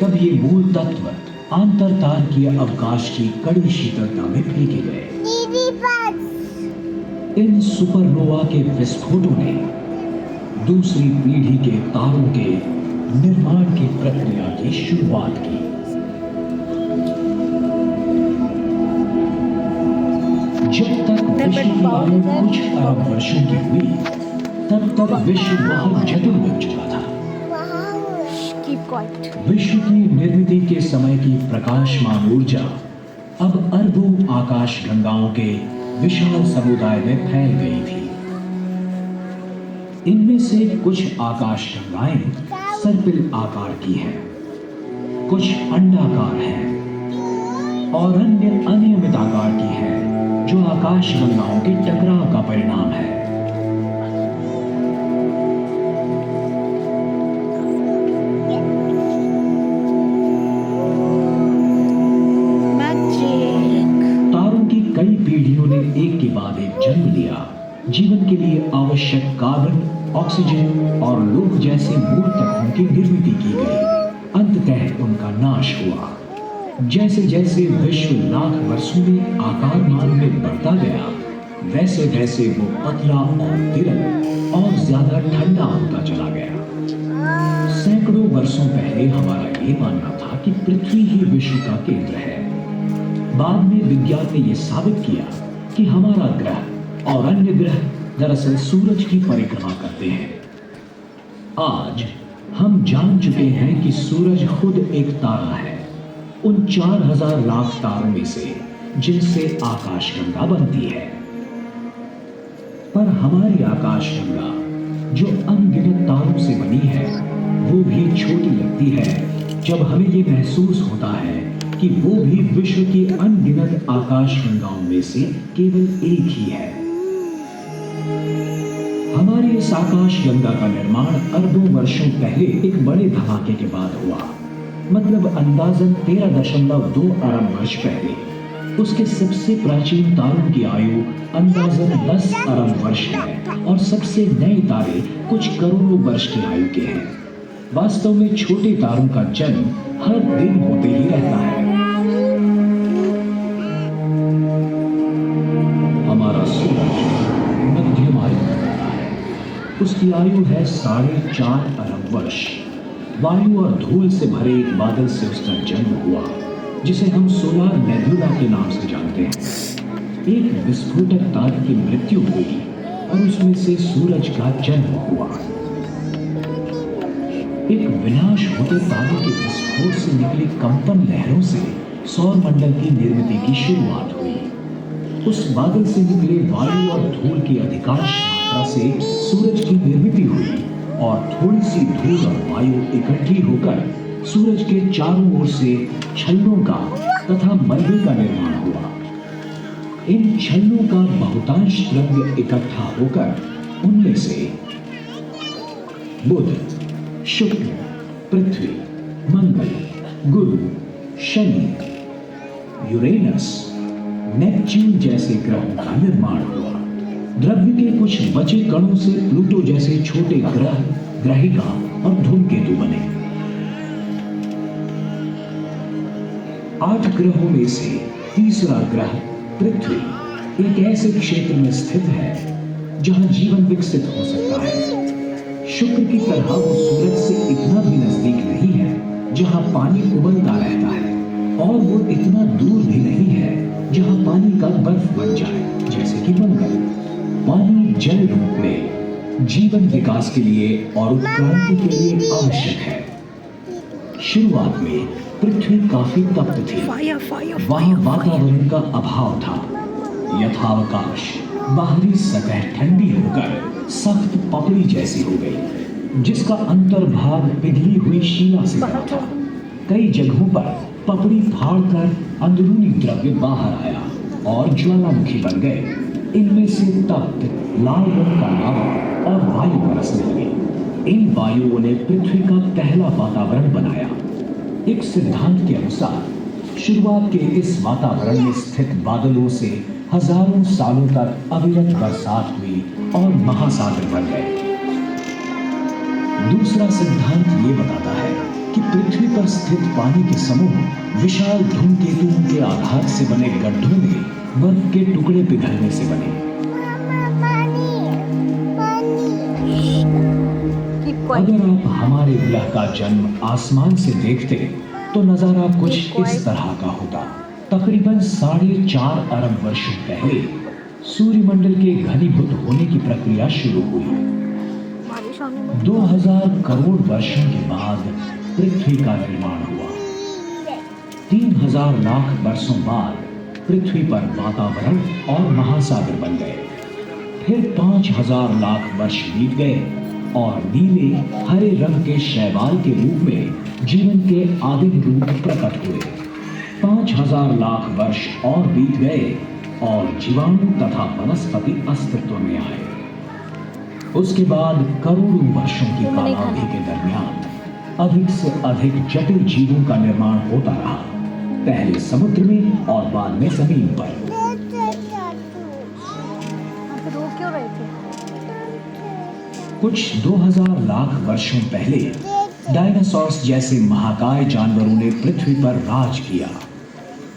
तब ये मूल तत्व आंतरतारकीय अवकाश की कड़ी शीतलता में फेंके गए। इन सुपरनोवा के विस्फोटों ने दूसरी पीढ़ी के तारों के निर्माण की प्रक्रिया की शुरुआत की। जब तक विश्व की आयु कुछ अरब वर्षों की हुई, तब तक विश्व बहुत जटिल बन चुका था। विश्व की निर्मिति के समय की प्रकाशमान ऊर्जा अब अरबों आकाश गंगाओं के विशाल समुदाय में फैल गई थी। इनमें से कुछ आकाश गंगाएं सर्पिल आकार की हैं, कुछ अंडाकार हैं और अन्य अनियमित आकार की हैं, जो आकाश गंगाओं के टकराव का परिणाम है। तारों की कई पीढ़ियों ने एक के बाद एक जन्म लिया। जीवन के लिए आवश्यक कार्बन, ऑक्सीजन और लोह जैसे मूल तत्वों की निर्मित की गई। अंततः उनका नाश हुआ। जैसे जैसे विश्व लाख वर्षों में आकारमान में बढ़ता गया, वैसे वैसे वो पतला और तिरक और ज्यादा ठंडा होता चला गया। सैकड़ों वर्षों पहले हमारा ये मानना था कि पृथ्वी ही विश्व का केंद्र है। बाद में विज्ञान ने यह साबित किया कि हमारा ग्रह और अन्य ग्रह दरअसल सूरज की परिक्रमा करते हैं। आज हम जान चुके हैं कि सूरज खुद एक तारा है, उन 4000 लाख तारों में से जिनसे आकाशगंगा बनती है। पर हमारी आकाशगंगा जो अनगिनत तारों से बनी है, वो भी छोटी लगती है जब हमें ये महसूस होता है कि वो भी विश्व की अनगिनत आकाशगंगाओं में से केवल एक ही है। हमारी इस आकाशगंगा का निर्माण अरबों वर्षों पहले एक बड़े धमाके के बाद हुआ, मतलब अंदाजन 13.2 अरब वर्ष पहले। उसके सबसे प्राचीन तारों की आयु अंदाजन 10 अरब वर्ष है और सबसे नए तारे कुछ करोड़ों वर्ष की आयु के हैं। वास्तव में छोटे तारों का जन्म हर दिन होते ही रहता है। हमारा सूरज मध्यम आयु का है। उसकी आयु है 4.5 अरब वर्ष। वायु और धूल से भरे एक बादल से उसका जन्म हुआ, जिसे हम सोलार नेबुला के नाम से जानते हैं। एक विस्फोटक तारे की मृत्यु हुई और उसमें से सूरज का जन्म हुआ। एक विनाश होते तारे के विस्फोट से निकली कंपन लहरों से सौर मंडल की निर्मिति की शुरुआत हुई। उस बादल से निकले वायु और धूल की अधिकांश मात्रा से सूरज की निर्मिति हुई और थोड़ी सी धूल और वायु इकट्ठी होकर सूरज के चारों ओर से छल्लों का तथा मलबे का निर्माण हुआ। इन छल्लों का बहुतांश द्रव्य इकट्ठा होकर उनमें से बुध, शुक्र, पृथ्वी, मंगल, गुरु, शनि, यूरेनस, नेपच्यून जैसे ग्रहों का निर्माण हुआ। द्रव्य के कुछ बचे कणों से प्लूटो जैसे छोटे ग्रह, ग्रहिका और धूमकेतु बने। 8 ग्रहों में से तीसरा ग्रह पृथ्वी एक ऐसे क्षेत्र में स्थित है जहां जीवन विकसित हो सकता है। शुक्र की तरह वो सूरज से इतना भी नजदीक नहीं है जहां पानी उबलता रहता है, और वो इतना दूर भी नहीं है जहां पानी का बर्फ बन जाए, जैसे कि मंगल। पानी जल रूप में जीवन विकास के लिए और उत्क्रांति के लिए आवश्यक है। शुरुआत में पृथ्वी काफी तप्त थी। वहां वातावरण का अभाव था। यथावकाश बाहरी सतह ठंडी होकर सख्त पपड़ी जैसी हो गई, जिसका अंतर्भाग पिघली हुई शीला से बना था। कई जगहों पर पपड़ी फाड़कर अंदरूनी द्रव्य बाहर आया और ज्वालामुखी बन गए। इनमें से तप्त लाल रंग का लावा और वायु बरसने लगी। इन वायुओं ने पृथ्वी का पहला वातावरण बनाया। एक सिद्धांत के अनुसार शुरुआत के इस वातावरण में स्थित बादलों से हजारों सालों तक अविरत बरसात हुई और महासागर बन गए। दूसरा सिद्धांत ये बताता है कि पृथ्वी पर स्थित पानी के समूह विशाल धूमकेतुओं के आघात से बने गड्ढों में बर्फ के टुकड़े पिघलने से बने। अगर आप हमारे ग्रह का जन्म आसमान से देखते तो नजारा कुछ इस तरह का होता। तकरीबन 4.5 अरब वर्षों पहले सूर्यमंडल के घनीभूत होने की प्रक्रिया शुरू हुई। 2000 करोड़ वर्षों के बाद पृथ्वी का निर्माण हुआ। 3000 लाख वर्षों बाद पृथ्वी पर वातावरण और महासागर बन गए। फिर 5000 लाख वर्ष बीत गए और नीले हरे रंग के शैवाल के रूप में जीवन के आदिम रूप प्रकट हुए। 5000 लाख वर्ष और बीत गए और जीवाणु तथा वनस्पति अस्तित्व में आए। उसके बाद करोड़ों वर्षों की कालावधि के दरमियान अधिक से अधिक जटिल जीवों का निर्माण होता रहा, पहले समुद्र में और बाद में जमीन पर। कुछ 2000 लाख वर्षों पहले डायनासोर्स जैसे महाकाय जानवरों ने पृथ्वी पर राज किया।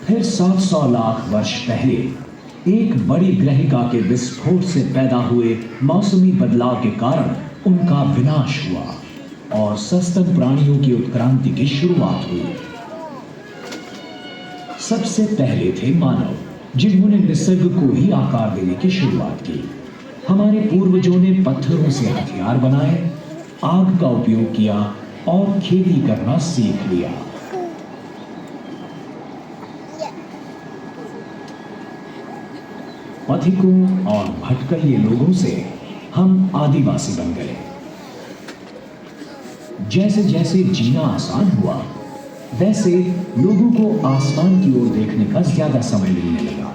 फिर 700 लाख वर्ष पहले एक बड़ी ग्रहिका के विस्फोट से पैदा हुए मौसमी बदलाव के कारण उनका विनाश हुआ और सस्तन प्राणियों की उत्क्रांति की शुरुआत हुई। सबसे पहले थे मानव, जिन्होंने निसर्ग को ही आकार देने की शुरुआत की। हमारे पूर्वजों ने पत्थरों से हथियार बनाए, आग का उपयोग किया और खेती करना सीख लिया। पथिकों और भटकइये लोगों से हम आदिवासी बन गए। जैसे जैसे जीना आसान हुआ, वैसे लोगों को आसमान की ओर देखने का ज्यादा समय मिलने लगा।